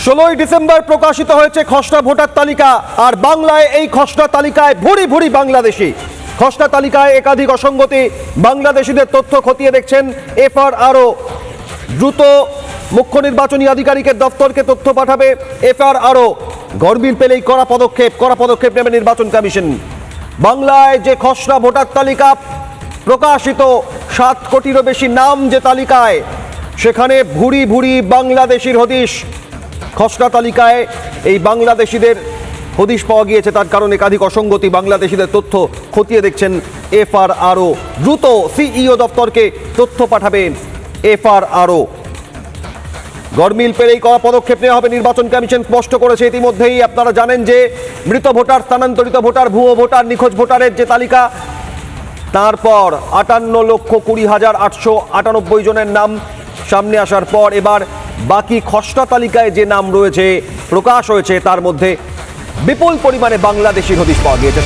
16ই December প্রকাশিত হয়েছে খসড়া ভোটার তালিকা, আর বাংলায় এই খসড়া তালিকায় ভুরি ভুরি বাংলাদেশি। খসড়া তালিকায় একাধিক অসঙ্গতি, বাংলাদেশিদের তথ্য খতিয়ে দেখছেন এফআরআরও। দ্রুত মুখ্য নির্বাচনী আধিকারিকের দপ্তরকে তথ্য পাঠাবে এফআরআরও। গরমিল পেলেই কড়া পদক্ষেপ নেবে নির্বাচন কমিশন। বাংলায় যে খসড়া ভোটার তালিকা প্রকাশিত, 7 কোটিরও বেশি নাম যে তালিকায়, সেখানে ভুরি ভুরি বাংলাদেশির হদিশ। খসড়া তালিকায় এই বাংলাদেশিদের হদিশ পাওয়া গিয়েছে, তার কারণে একাধিক অসঙ্গতি, বাংলাদেশিদের তথ্য খতিয়ে দেখছেন এফআরআরও। দ্রুত সিইও দপ্তরকে তথ্য পাঠাবেন এফআরআরও। গরমিল পেলেই কড়া পদক্ষেপ নেওয়া হবে, নির্বাচন কমিশন স্পষ্ট করেছে ইতিমধ্যেই। আপনারা জানেন যে মৃত ভোটার, স্থানান্তরিত ভোটার, ভুয়ো ভোটার, নিখোঁজ ভোটারের যে তালিকা, তারপর 58,20,898 জনের নাম সামনে আসার পর এবার বাকি খসড়া তালিকায় যে নাম রয়েছে, প্রকাশ হয়েছে, তার মধ্যে বিপুল পরিমাণে বাংলাদেশির হদিশ পাওয়া গিয়েছে।